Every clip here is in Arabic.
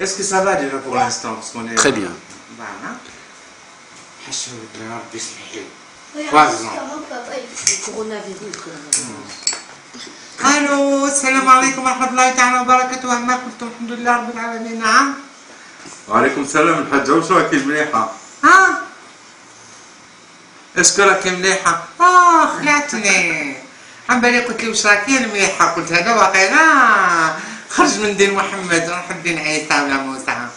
Est-ce que ça va déjà pour l'instant parce qu'on est... Très bien. Voilà. ربي يسمح لي. 3 ans. الو السلام عليكم ورحمه الله تعالى وبركاته. ما قلتم الحمد لله رب العالمين. نعم. وعليكم السلام الحاجة، واش راكي مليحة؟ ها اسكو راكي مليحه؟ خلعتني. عم بالي قلت لي واش راكي مليحه، قلت هذا واقيلا خرج من دين محمد روح الدين عيسى ولا موسى.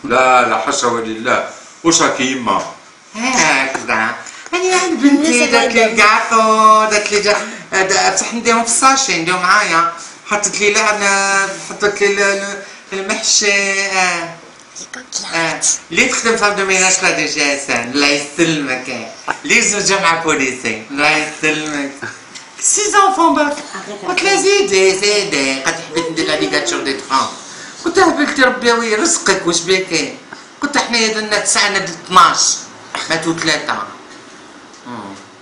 لا لا حاشا ولله، واش راكي يما؟ هكذا انا عند بنتي دات لي الكاطو، دات لي بصح نديهم في الساشي نديهم معايا، حطت لي لعنه، حطت لي المحشي. اللي تخدم في الدوميناج لا دي جي اس ان الله يسلمك، اللي يزوج جامعة بوليسي الله يسلمك. 6 enfants باك. قلت لها زيدي قد حبيت ندير لا ليغاتور دي ترون. قلت لها بلتي ربي يرزقك واش بيكي. قلت حنايا درنا 9 ندير 12 ماتوا 3.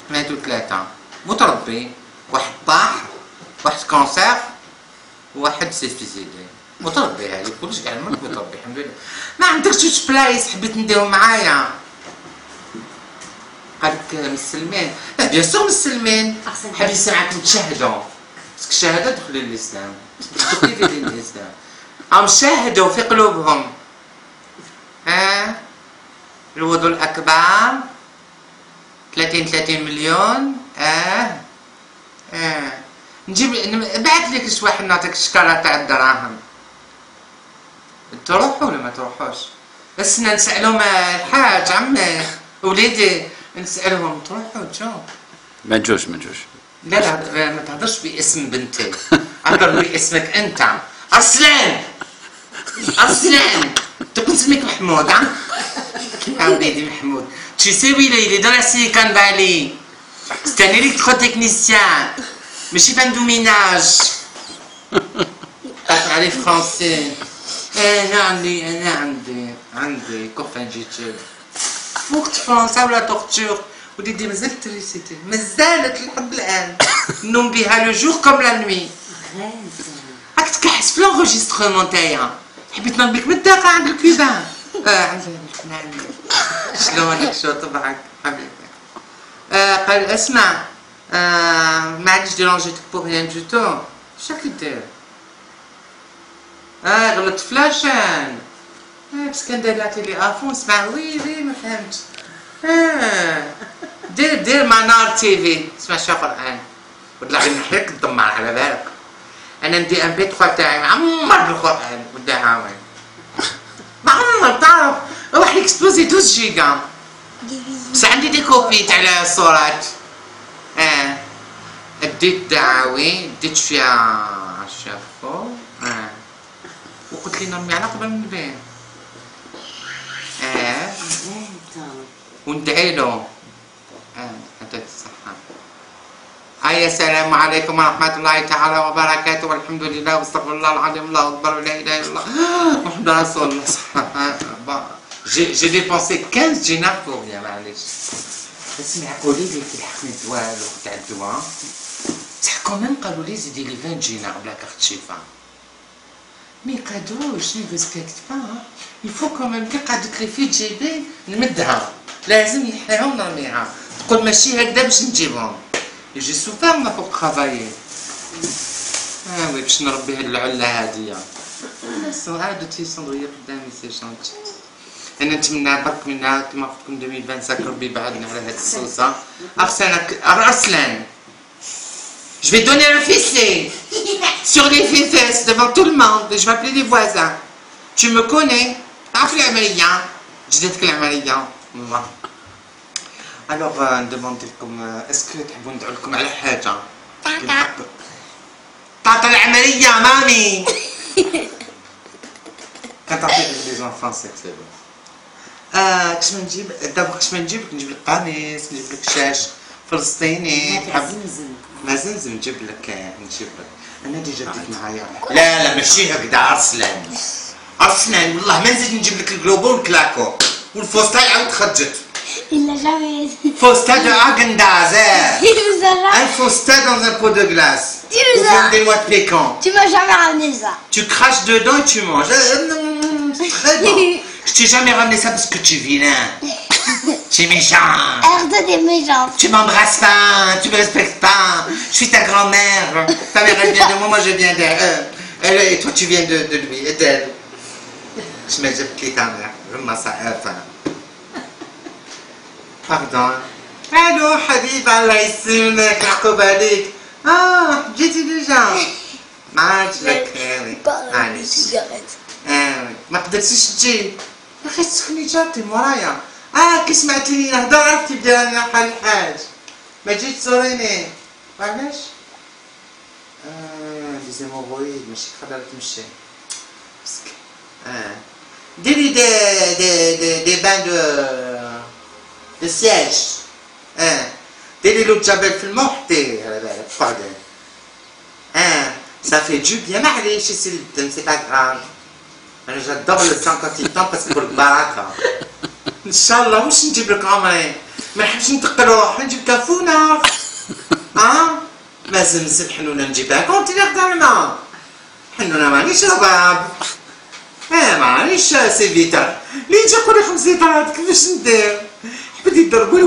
ماتوا 3 متربي، واحد طاح، واحد كونسير، وواحد سيفيزيدي. متربي هذه كلش كاع الملك متربي الحمد لله. ما عندكش جوج بلايص حبيت نديهم معايا. قالك مسلمين؟ لا بيان سور مسلمين. حاب يسمعك متشهدوا، باسكو الشهاده دخل للاسلام، دخلي لدين الاسلام. هم شاهدوا في قلوبهم. الوضوء الاكبر 30 مليون. نجيب نبعث لك شي واحد نعطيك شكاره تاع الدراهم. تروحوا ولا ما تروحوش؟ بس نسألهم الحاج عمي وليدي، نسألهم تروحوا تشوف؟ ما نجوش. لا ما تهضرش باسم بنتي، هضر باسمك انت. أرسلان تكون اسمك محمود. يا وليدي محمود. Tu sais où il est dans la Silicon Valley. C'est un électrotechnicien. ماشي فندو ميناج. تعرف فرنسي؟ انا عندي كوفانجيتشر. وقت فرنسا ولا تورتور وليدي مازالت تريسيتي، مازالت لحد الان نوم بها لو جور كوم لا نوي. راك تكحس في لونغوجيسترومون تاعي. حبيت نربيك من الداخل عند الكوزان. شلونك شو طبعك حبيبي؟ قال اسمع، معليش ديرونجيتك بور ريان دو تو. شاك دير؟ غلطت فلاشان. بس كان داير لا تيلي افون اسمع. وي ما فهمتش. دير منار تي في اسمع شي قران ولا غير نحرك الدمار على بالك. انا ندي ام بي 3 تاعي معمر بالقران ودا عاون معمر. تعرف روح اكسبوزي 12 جيجا، بس عندي دي كوبي تاع الصورات. ديت دعاوي، ديت فيها شافو. وقلت لي نرمي على قبل من البيت. وندعي له يعطيك الصحة. السلام عليكم ورحمة الله تعالى وبركاته، والحمد لله واستغفر الله العظيم، الله أكبر ولا إله إلا الله محمد رسول الله. J'ai dépensé 15 دينار pour rien معليش. اسمع قولي لي في الحقنة والو تاع الدواء، بصح كوميم قالوا لي زيدي لي 20 دينار بلا كارت شفا. مي قادوش ني ريسبكت با. يفو كوميم كي قعدت لي في جيبي نمدها، لازم نحيها ونرميها. تقول ماشي هكذا باش نجيبهم. يجي سوفير ما فوق ترافايي. وي باش نربي هاد العلة هادية. عادو تيصندوية قدامي سي جونتي. انا نتمنى برك منها كيما قلت لكم 2025 ربي يبعدنا على هاد السوسة. Arsène, je vais donner un fessé sur les fesses devant tout le monde. Je vais appeler les voisins. Tu me connais? تعرف العملية؟ جدتك العملية. Alors ندوموندي لكم اسكو تحبوا ندعو لكم على حاجة؟ طاطا العملية مامي. كنعطي لي زونفون سي بون. كش ما نجيب دابا، كش ما نجيب لك قميص، نجيب لك شاش فلسطيني. ما زنزم نجيب لك. انا ديجا بديت معايا. لا ماشي هكذا. ارسلان والله ما نزيد نجيب لك الكلوبو والكلاكو والفوسطاي عاود خرجت. Il l'a jamais. Fosta de Häagen-Dazs. Il nous a Un jamais. Fosta dans un pot de glace. Tu nous Ou as- bien des noix de pécan. Tu m'as jamais ramené ça. Tu craches dedans et tu manges. C'est très bon. Je t'ai jamais ramené ça parce que tu es vilain. Tu es méchant. Arrête des méchants. Tu m'embrasses pas, tu me respectes pas. Je suis ta grand-mère. Ta mère elle vient de moi, moi je viens d'elle. Et toi tu viens de lui et d'elle. Je mets جبت ta mère. Pardon. Allô حبيبي الله يسلمك يعقوب عليك. جيتي ديجا. ما عادش لك معليش. ما قدرتيش تجي. يا اخي تسخني جاتي مورايا. كي سمعتيني نهضر عرفتي بدي راني رايحة للحاج. ما جيت تزوريني. علاش؟ لي زيموغويد ماشي قادرة تمشي. مسكين. ديري دي بان دو سياج. ديري له الجبل في الماء وحطيه على بالك بعدين. Ça fait du bien. معليش يسيل الدم سي با غراف. انا جادور لو سان كونتي طون باسكو بالبركة. ان شاء الله واش نجيب لك عمري؟ ما نحبش نتقل روحي نجيب كافونة. ما زمزم حنونة نجيبها كونتي نخدم الماء. حنونة مانيش رباب. معليش سي فيتر. اللي يجي يقول لي 5 لترات كيفاش ندير؟ حبيت يضربوا